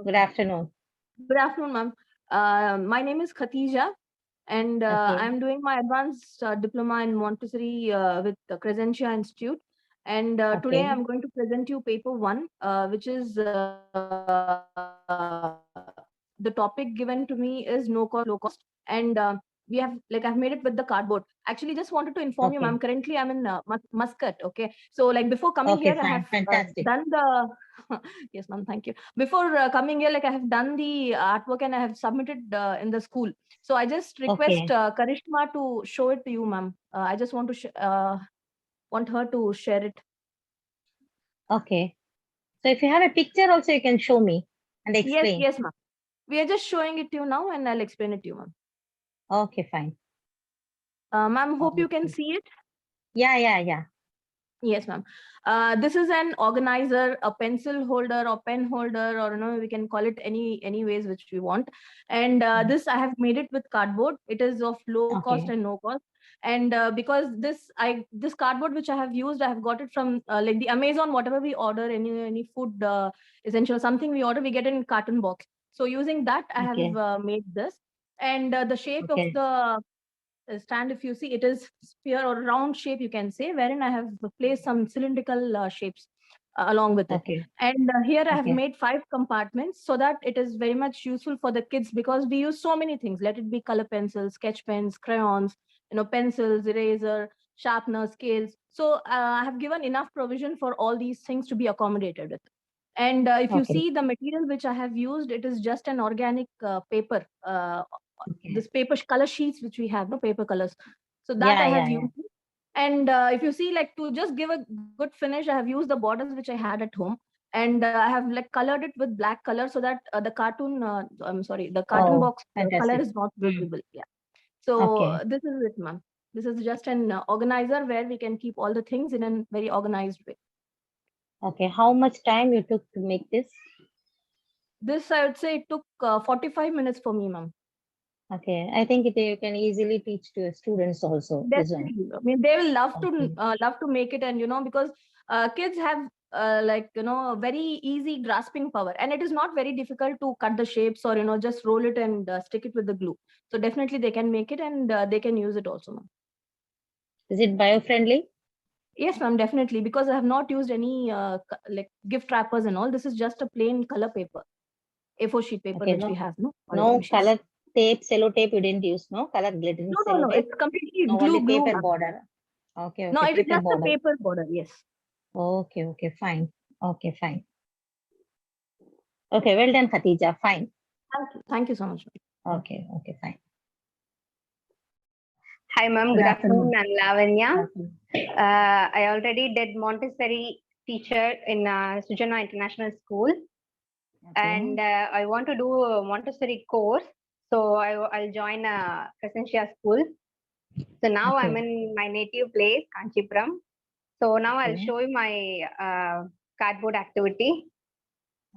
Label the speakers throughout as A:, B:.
A: Good afternoon.
B: Good afternoon, ma'am. My name is Khatija, and
A: Okay.
B: I'm doing my advanced diploma in Montessori with the Crescentia Institute. And today
A: Okay.
B: I'm going to present you paper one, which is the topic given to me is no cost, low cost. And I've made it with the cardboard. Actually, just wanted to inform you, ma'am.
A: Okay.
B: Currently, I'm in Muscat. Okay, so like before coming here, I
A: Okay,
B: have
A: fine. Fantastic.
B: done the. Yes, ma'am. Thank you. Before coming here, like I have done the artwork and I have submitted in the school. So I just request
A: Okay.
B: Karishma to show it to you, ma'am. I just want to want her to share it.
A: Okay. So if you have a picture also, you can show me and
B: Yes,
A: explain.
B: yes, ma'am. We are just showing it to you now, and I'll explain it to you, ma'am.
A: Okay, fine.
B: Ma'am, hope you can
A: Okay.
B: see it.
A: Yeah.
B: Yes, ma'am. This is an organizer, a pencil holder or pen holder, or we can call it any ways which we want. And
A: Mm.
B: this I have made it with cardboard. It is of low cost
A: Okay.
B: and no cost. And because this cardboard which I have used, I have got it from like the Amazon. Whatever we order, any food essential something we order, we get it in carton box. So using that, I have
A: Okay.
B: made this. And the shape of
A: Okay.
B: the stand, if you see, it is sphere or round shape, you can say, wherein I have placed some cylindrical shapes along with it.
A: Okay.
B: And here I have
A: Okay.
B: made 5 compartments so that it is very much useful for the kids, because we use so many things. Let it be color pencils, sketch pens, crayons, pencils, eraser, sharpener, scales. So I have given enough provision for all these things to be accommodated with. And if you
A: Okay.
B: see the material which I have used, it is just an organic paper.
A: Okay.
B: This paper color sheets which we have, no paper colors. So that I have
A: Yeah.
B: used. And if you see, like to just give a good finish, I have used the borders which I had at home. And I have like colored it with black color so that the carton
A: Oh,
B: box color
A: fantastic.
B: is not
A: Mm.
B: visible. Yeah. So
A: Okay.
B: this is it, ma'am. This is just an organizer where we can keep all the things in a very organized way.
A: Okay. How much time you took to make this?
B: This, I would say, it took 45 minutes for me, ma'am.
A: Okay. I think you can easily teach to your students also this one.
B: Definitely. I mean, they will
A: Okay.
B: love to make it, and because kids have a very easy grasping power, and it is not very difficult to cut the shapes or just roll it and stick it with the glue. So definitely they can make it, and they can use it also, ma'am.
A: Is it bio-friendly?
B: Yes, ma'am, definitely, because I have not used any like gift wrappers and all. This is just a plain color paper, A4 sheet paper,
A: Okay.
B: which we
A: No.
B: have, no, on the
A: No
B: machines.
A: color tape, cello tape you didn't use, no? Color glittering cello
B: No,
A: tape?
B: it's completely
A: No, only
B: glue,
A: paper
B: ma'am.
A: border.
B: No,
A: Okay,
B: it is
A: paper
B: just a
A: border.
B: paper border. Yes.
A: Okay, fine. Okay, fine. Okay, well done, Khatija. Fine.
B: Thank you so much, ma'am.
A: Okay, fine.
C: Hi, ma'am.
A: Good
C: Good afternoon.
A: afternoon.
C: I'm Lavanya.
A: Good afternoon.
C: I already did Montessori teacher in Sujana International School,
A: Okay,
C: and I want to do a Montessori course. So I'll join Crescentia School. So now I'm
A: okay,
C: in my native place, Kanchipuram. So now I'll
A: okay,
C: show you my cardboard activity.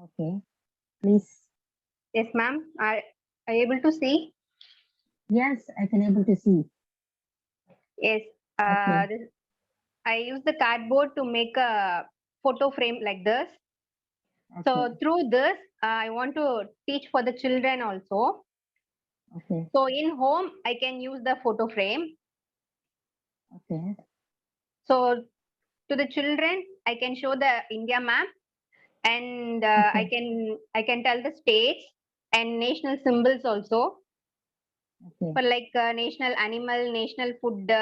A: okay. Please.
C: Yes, ma'am. Are you able to see?
A: Yes, I can able to see.
C: Yes.
A: Okay,
C: I use the cardboard to make a photo frame like this.
A: okay,
C: So through this, I want to teach for the children also.
A: okay,
C: So in home, I can use the photo frame.
A: okay,
C: So to the children, I can show the India map, and
A: okay,
C: I can tell the states and national symbols also,
A: okay,
C: for like national animal, national food,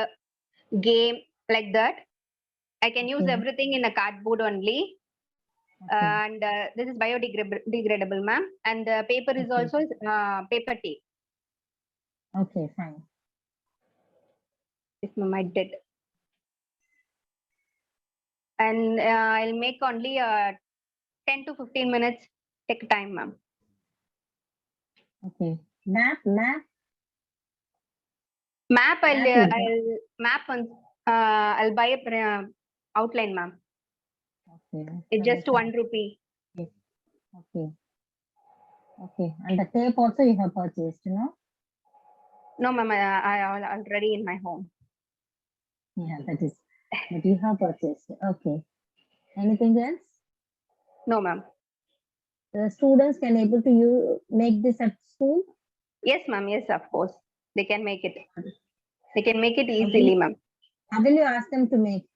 C: game, like that. I can use
A: okay,
C: everything in a cardboard only.
A: okay,
C: And this is biodegradable, ma'am. And the paper is
A: okay,
C: also paper tape.
A: okay, fine.
C: This ma'am I did. And I'll make only 10 to 15 minutes take time, ma'am.
A: Okay. Map,
C: Map,
A: map you draw.
C: I'll map on, I'll buy a outline, ma'am.
A: Okay,
C: It's
A: fine,
C: just
A: fine.
C: 1 rupee.
A: Okay, okay, okay. And the tape also you have purchased, you know?
C: No, ma'am, I already in my home.
A: Yeah, that is. But you have purchased. Okay. Anything else?
C: No, ma'am.
A: the students can able to make this at school?
C: Yes, ma'am. Yes, of course. They can make it. They can make it
A: Okay.
C: easily, ma'am.
A: How will you ask them to make?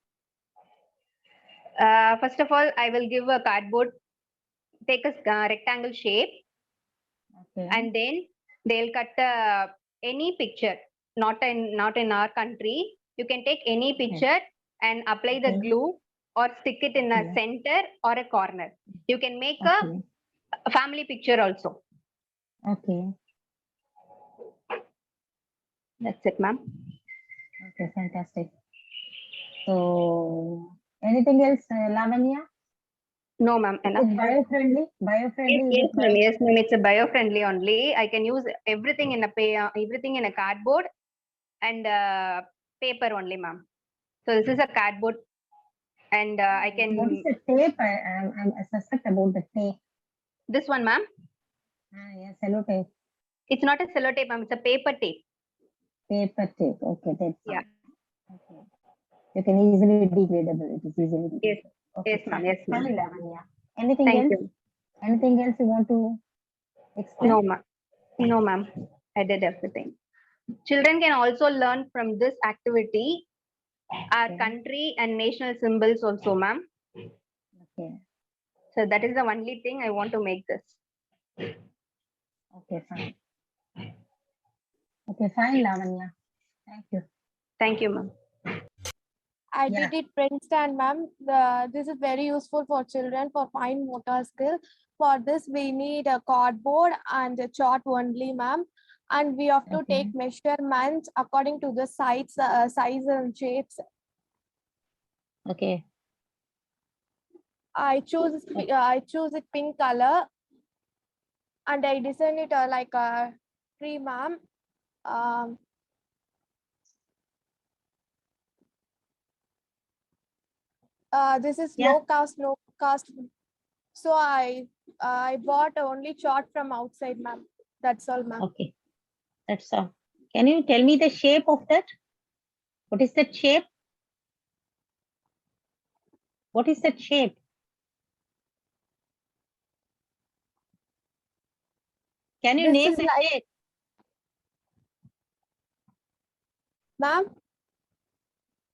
C: First of all, I will give a cardboard, take a rectangle shape,
A: Okay.
C: and then they'll cut any picture. Not in our country. You can take any
A: Okay.
C: picture and apply the
A: Okay.
C: glue or stick it in a
A: Okay.
C: center or a corner. You can make
A: Okay.
C: a family picture also.
A: Okay.
C: That's it, ma'am.
A: Okay. Fantastic. So, anything else, Lavanya?
C: No, ma'am.
A: Is
C: Enough.
A: it bio-friendly? Bio-friendly?
C: Yes,
A: Is it
C: ma'am. Yes,
A: bio-friendly?
C: ma'am. It's a bio-friendly only. I can use everything in everything in a cardboard and paper only, ma'am. So this is a cardboard, and I
A: What is
C: can
A: the tape? I suspect about the tape.
C: this one, ma'am.
A: Yes, sellotape.
C: It's not a sellotape, ma'am. It's a paper tape.
A: Paper tape. Okay, that's
C: Yeah.
A: fine. Okay. You can easily degradable. It is easily
C: Yes.
A: degradable. Okay,
C: Yes, ma'am.
A: fine.
C: Yes, ma'am.
A: Fine, Lavanya. Anything
C: Thank
A: else?
C: you.
A: Anything else you want to explain?
C: No, ma'am. No, ma'am. I did everything. Children can also learn from this activity our
A: Okay.
C: country and national symbols also, ma'am.
A: Okay.
C: So that is the only thing I want to make this.
A: Okay, fine. Okay, fine, Lavanya. Thank you.
C: Thank you, ma'am.
D: I
A: Yeah.
D: did it print stand, ma'am. This is very useful for children for fine motor skill. For this, we need a cardboard and a chart only, ma'am. And we have to
A: Okay.
D: take measurements according to the size and shapes.
A: Okay.
D: I choose it pink color, and I design it like a tree, ma'am. This is
A: Yeah.
D: no cost. So I bought only chart from outside, ma'am. That's all, ma'am.
A: Okay. That's all. Can you tell me the shape of that? What is that shape? What is that shape? Can you
D: This
A: name
D: is
A: the
D: like,
A: shape?
D: ma'am.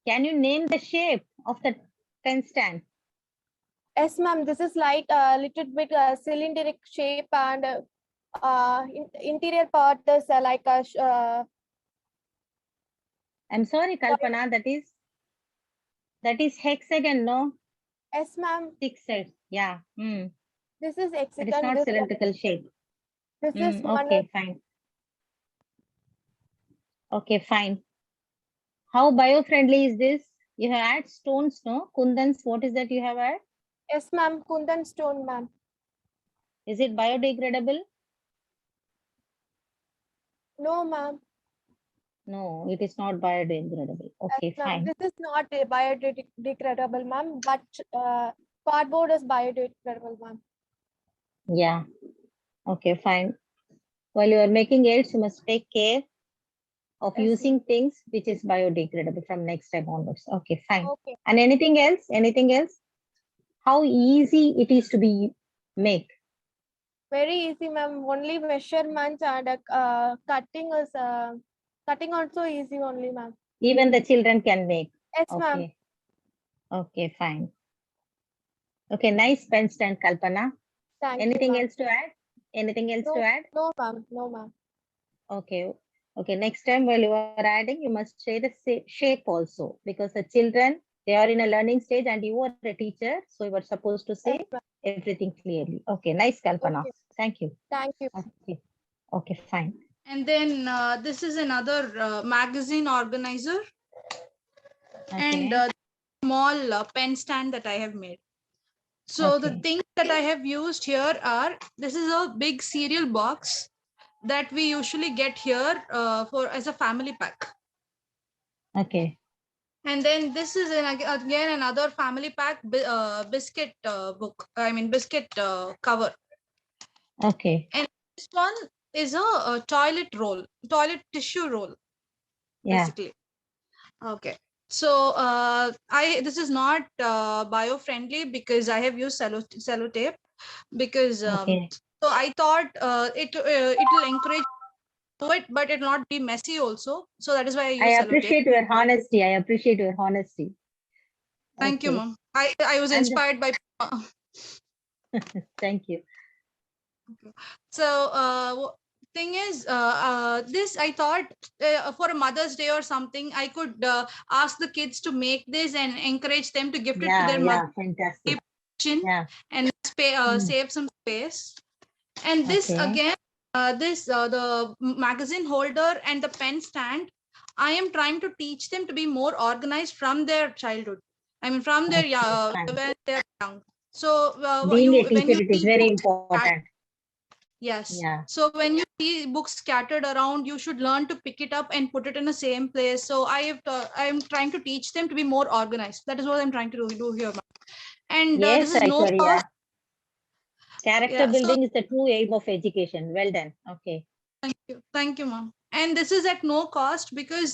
A: Can you name the shape of the pen stand?
D: Yes, ma'am. This is like a little bit cylindrical shape, and interior part is like a.
A: I'm sorry, Kalpana, that is hexagon, no?
D: Yes, ma'am.
A: 6 sides. Yeah.
D: This is
A: It is
D: hexagon.
A: not cylindrical shape.
D: This is one.
A: Okay, fine. Okay, fine. How bio-friendly is this? You have add stones, no? Kundans, what is that you have add?
D: Yes, ma'am. Kundan stone, ma'am.
A: Is it biodegradable?
D: No, ma'am.
A: No, it is not biodegradable. Okay,
D: Yes, ma'am.
A: fine.
D: This is not a biodegradable, ma'am. But cardboard is biodegradable, ma'am.
A: Yeah. Okay, fine. While you are making aids, you must take care of
D: Yes,
A: using things which is biodegradable from next time onwards. Okay, fine.
D: Okay.
A: And anything else? Anything else? How easy it is to be make?
D: Very easy, ma'am. Only measurements and cutting also easy only, ma'am.
A: Even the children can make.
D: Yes, ma'am.
A: Okay. Okay, fine. Okay, nice pen stand, Kalpana.
D: Thank
A: Anything
D: you, ma'am.
A: else to add? Anything else to add?
D: No, ma'am. No, ma'am.
A: Okay. Okay, next time while you are adding, you must say the shape also, because the children, they are in a learning stage and you are a teacher, so you are supposed to say
D: Yes, ma'am.
A: everything clearly. Okay, nice, Kalpana.
D: Okay.
A: Thank you.
D: Thank you.
A: Okay. Okay, fine.
E: And then this is another magazine organizer and
A: Okay.
E: small pen stand that I have made. So the
A: Okay.
E: things that I have used here are, this is a big cereal box that we usually get here for as a family pack.
A: Okay.
E: And then this is again another family pack biscuit book. I mean biscuit cover.
A: Okay.
E: And this one is a toilet tissue roll,
A: Yeah.
E: basically. Okay. So this is not bio-friendly because I have used sellotape. because
A: Okay.
E: so I thought it will encourage to it, but it will not be messy also. So that is why I use
A: I
E: sellotape.
A: appreciate your honesty. I appreciate your honesty.
E: Thank you,
A: Okay.
E: ma'am. I was
A: And-
E: inspired by.
A: Thank you.
E: So thing is, this I thought for a Mother's Day or something, I could ask the kids to make this and encourage them to gift it to
A: Yeah,
E: their
A: yeah,
E: mother
A: fantastic.
E: kitchen
A: Yeah.
E: and save some space. And this
A: Okay.
E: again, the magazine holder and the pen stand, I am trying to teach them to be more organized from their childhood. I mean, from their
A: Okay, fine.
E: when they're young. So
A: Being a
E: when
A: teacher,
E: you
A: it is
E: see
A: very
E: books
A: important.
E: yes.
A: Yeah.
E: So when you see books scattered around, you should learn to pick it up and put it in the same place. So I'm trying to teach them to be more organized. That is what I'm trying to do here. And
A: Yes,
E: this is no
A: Aishwarya.
E: cost.
A: Character
E: Yeah, so
A: building is the true aim of education. Well done. Okay.
E: thank you, ma'am. And this is at no cost because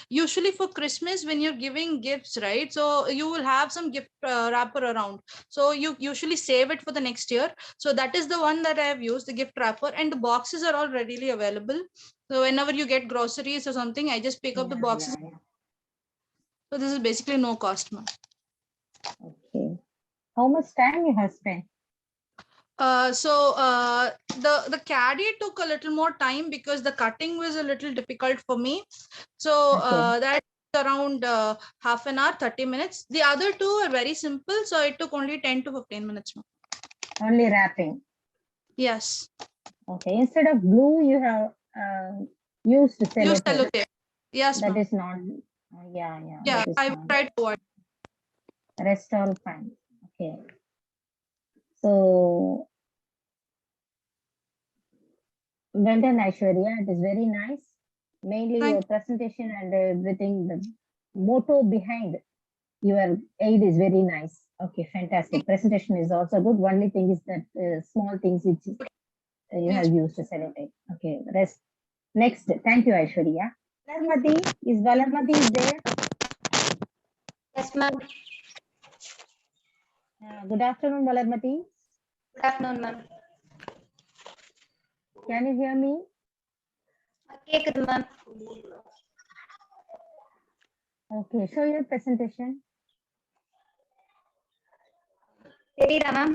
E: usually for Christmas when you're giving gifts, right? So you will have some gift wrapper around. So you usually save it for the next year. So that is the one that I have used, the gift wrapper, and the boxes are all readily available. So whenever you get groceries or something, I just pick up the
A: Yeah,
E: boxes.
A: yeah, yeah.
E: So this is basically no cost, ma'am.
A: Okay. How much time you have spent?
E: The caddy took a little more time because the cutting was a little difficult for me. So
A: Okay.
E: that's around half an hour, 30 minutes. The other two are very simple, so it took only 10 to 15 minutes more.
A: Only wrapping.
E: Yes.
A: Okay. Instead of glue, you have used
E: Use
A: sellotape.
E: sellotape. Yes,
A: That
E: ma'am.
A: is not. Yeah, yeah.
E: Yeah,
A: That is
E: I will
A: not.
E: try to avoid.
A: Rest all fine. Okay. So, well done, Aishwarya. It is very nice. Mainly
E: Thank
A: your presentation and everything, the motto behind your aid is very nice. Okay, fantastic. Presentation is also good. Only thing is that small things which you have used a sellotape. Okay, rest. Next, thank you, Aishwarya. Valarmati is there?
F: Yes, ma'am.
A: Good afternoon, Valarmati.
F: Good afternoon, ma'am.
A: Can you hear me?
F: கேக்குது, ma'am.
A: Okay, show your presentation.
F: தெரியுதா, ma'am?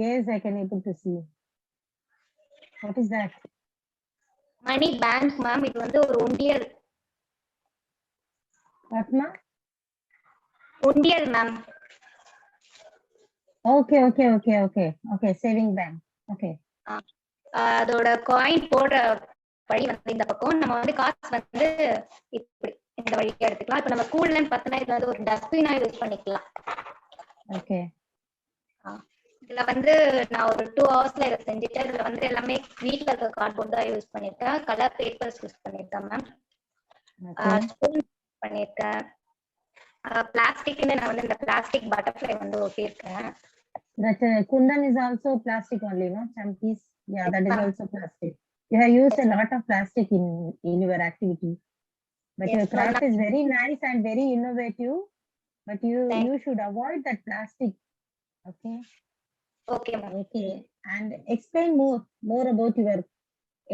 A: Yes, I can able to see. What is that?
F: Money bank, ma'am. இது வந்து ஒரு உண்டியல்.
A: What, ma?
F: உண்டியல், ma'am.
A: Okay, okay, okay, okay. Okay, saving bank. Okay.
F: அதோட coin போடுற வழி வந்து இந்த பக்கம், நம்ம வந்து காசு வந்து இப்படி இந்த வழியா எடுத்துக்கலாம். இப்ப நம்ம ஸ்கூல்லன்னு பார்த்தோம்னா இது வந்து ஒரு டஸ்ட்பினா யூஸ் பண்ணிக்கலாம்.
A: Okay.
F: இதுல வந்து நான் ஒரு 2 ஹவர்ஸ்ல இதை செஞ்சுட்டு இதுல வந்து எல்லாமே வீட்ல இருக்க கார்ட்போர்ட் தான் யூஸ் பண்ணிருக்கேன். கலர் பேப்பர்ஸ் யூஸ் பண்ணிருக்கேன், மேம். ஸ்பூன் பண்ணிருக்கேன். பிளாஸ்டிக்னு நான் வந்து இந்த பிளாஸ்டிக் பட்டர்ஃப்ளை வந்து ஒட்டியிருக்கேன்.
A: That kundan is also plastic only, no? Champis. Yeah, that is also plastic. You have used a lot of plastic in your activity. But your craft is very nice and very innovative. But you should avoid that plastic. Okay.
F: Okay, ma'am.
A: Okay. And explain more about your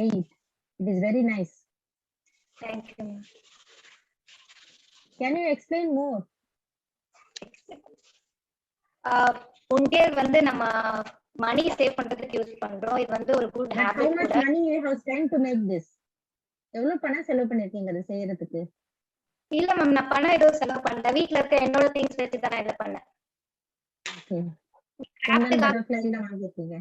A: aid. It is very nice.
F: Thank you, ma'am.
A: Can you explain more?
F: உண்டியல் வந்து நம்ம money save பண்றதுக்கு use பண்றோம். இது வந்து ஒரு good
A: But how
F: habit
A: much
F: கூட.
A: money you have spent to make this? எவ்வளவு பணம் செலவு பண்ணிருக்கீங்க அதை செய்யறதுக்கு?
F: இல்ல மேம், நான் பணம் எதுவும் செலவு பண்ணல. வீட்ல இருக்க என்னோட திங்ஸ் வச்சு தான் நான் இத பண்ணேன்.
A: Okay. kundan butterfly ல வாங்கிருக்கீங்க.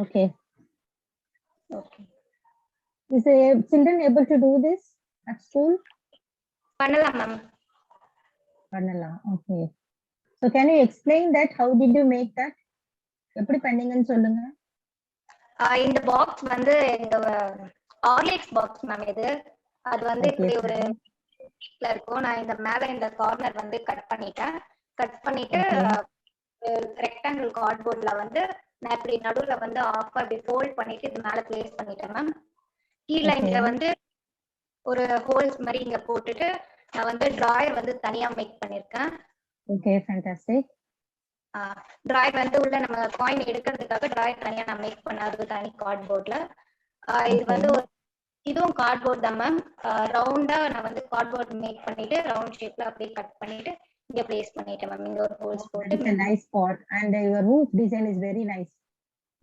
A: Okay.
F: Okay.
A: Is the children able to do this at school?
F: பண்ணலாம் மேம்.
A: பண்ணலாம். Okay. So can you explain that? How did you make that? எப்படி பண்ணீங்கன்னு சொல்லுங்க.
F: இந்த பாக்ஸ் வந்து இந்த ஆர்லிக்ஸ் பாக்ஸ் மேம். இது அது வந்து இப்படி ஒரு ஷீட்ல இருக்கும். நான் இந்த மேல இந்த கார்னர் வந்து கட் பண்ணிட்டு ரெக்டாங்கிள் கார்ட்போர்ட்ல வந்து நான் இப்படி நடுவுல வந்து ஆஃப் அப்படி ஃபோல்ட் பண்ணிட்டு இது மேல பிளேஸ் பண்ணிட்டேன் மேம். கீழே இங்க வந்து ஒரு ஹோல்ஸ் மாதிரி இங்க போட்டுட்டு நான் வந்து டிராயர் வந்து தனியா மேக் பண்ணிருக்கேன்.
A: Okay, fantastic.
F: டிராயர் வந்து உள்ள நம்ம காயின் எடுக்கிறதுக்காக டிராயர் தனியா நான் மேக் பண்ணேன். அது தனி கார்ட்போர்ட்ல. இது வந்து இதுவும் கார்ட்போர்ட் தான் மேம். ரவுண்டா நான் வந்து கார்ட்போர்ட் மேக் பண்ணிட்டு ரவுண்ட் ஷேப்ல அப்படியே கட் பண்ணிட்டு இங்க பிளேஸ் பண்ணிட்டேன் மேம். இங்க ஒரு ஹோல்ஸ் போட்டு.
A: It's a nice pot, and your roof design is very nice.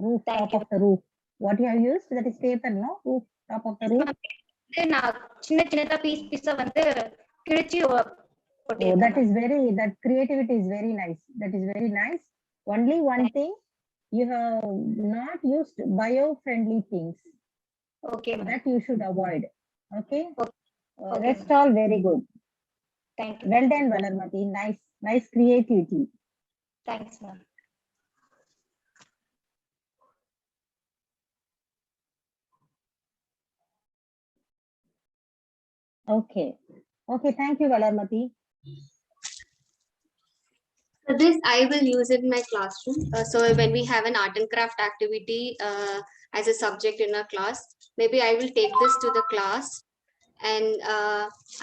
A: Roof,
F: Thank
A: top
F: you.
A: of the roof. What you have used? That is paper, no? Roof, top of the roof.
F: நான் சின்ன சின்னதா பீஸா வந்து கிழிச்சு
A: Oh, that is that creativity is very nice. That is very nice. Only one thing, you have not used bio-friendly things.
F: Okay,
A: That you should avoid. Okay.
F: Okay,
A: Rest all very good.
F: Thank you.
A: Well done, Valarmati. Nice creativity.
F: Thanks, ma'am.
A: Okay. Thank you, Valarmati.
G: So this I will use it in my classroom. So when we have an art and craft activity as a subject in our class, maybe I will take this to the class, and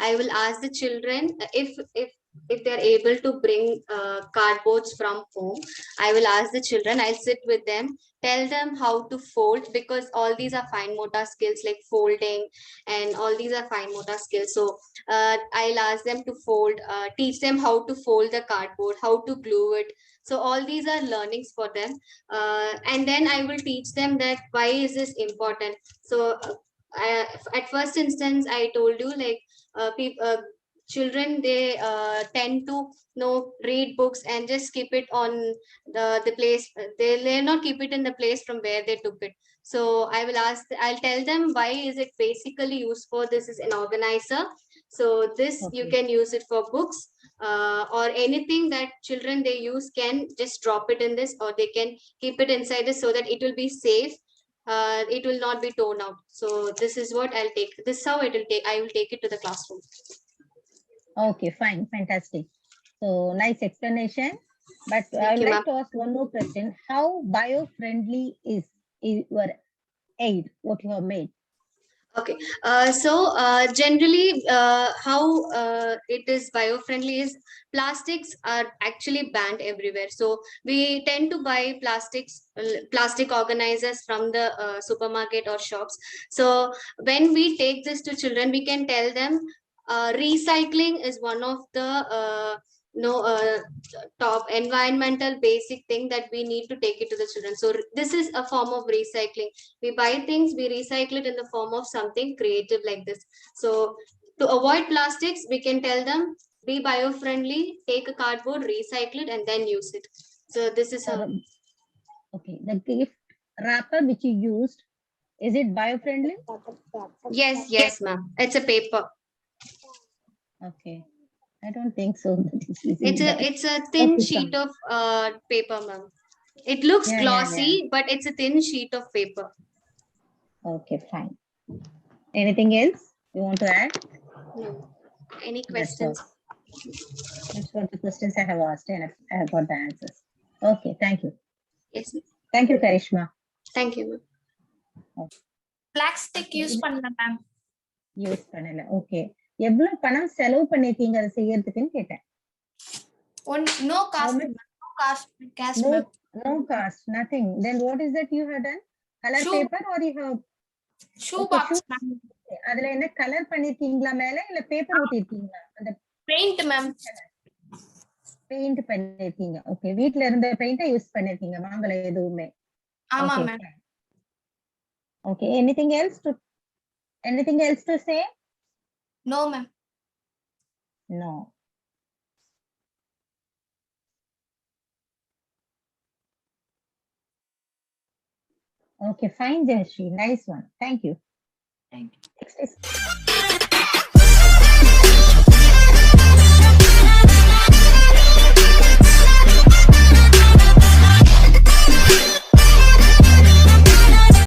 G: I will ask the children if they're able to bring cardboards from home. I will ask the children, I'll sit with them, tell them how to fold, because all these are fine motor skills like folding, and all these are fine motor skills. So I'll ask them to fold, teach them how to fold the cardboard, how to glue it. So all these are learnings for them, and then I will teach them that why is this important. So at first instance I told you, like children, they tend to read books and just keep it on the place. They'll not keep it in the place from where they took it. So I'll tell them why is it basically used for. This is an organizer. So this you can use it for books, or anything that children they use, can just drop it in this, or they can keep it inside this so that it will be safe. It will not be torn out. So this is what I'll take. This is how I will take it to the classroom.
A: Okay, fine, fantastic. So nice explanation. But I would like to ask one more question. How bio-friendly is your aid, what you have made?
G: Okay, so generally how it is bio-friendly is plastics are actually banned everywhere. So we tend to buy plastic organizers from the supermarket or shops. So when we take this to children, we can tell them recycling is one of the top environmental basic thing that we need to take it to the children. So this is a form of recycling. We buy things, we recycle it in the form of something creative like this. So to avoid plastics, we can tell them be bio-friendly, take a cardboard, recycle it, and then use it. So this is how.
A: Okay, the gift wrapper which you used, is it bio-friendly?
G: Yes ma'am, it's a paper.
A: Okay, I don't think so.
G: It's a thin sheet of paper, ma'am. It looks glossy, but it's a thin sheet of paper.
A: Okay, fine. Anything else you want to add?
G: No. Any questions?
A: That's what the questions I have asked, and I have got the answers. Okay, thank you.
G: Yes.
A: Thank you, Karishma.
G: Thank you, ma'am.
H: Plastic use பண்ணல ma'am.
A: Use பண்ணல. Okay. எவ்வளவு பணம் செலவு பண்ணிருக்கீங்க அதை செய்யறதுக்குன்னு கேட்டேன்.
H: No cost.
A: No cost, nothing. Then what is that you have done? Color paper or you have
H: shoe box?
A: அதுல என்ன கலர் பண்ணிருக்கீங்களா மேல, இல்ல பேப்பர் ஊத்திருக்கீங்களா? அந்த
H: பெயிண்ட் மேம்.
A: பெயிண்ட் பண்ணிருக்கீங்க. ஓகே, வீட்ல இருந்த பெயிண்ட யூஸ் பண்ணிருக்கீங்க, வாங்கல எதுவுமே.
H: ஆமா ma'am.
A: Okay, anything else to say?
H: No ma'am.
A: No. Okay, fine, Jayashree. Nice one. Thank you.
H: Thank you.
A: Next is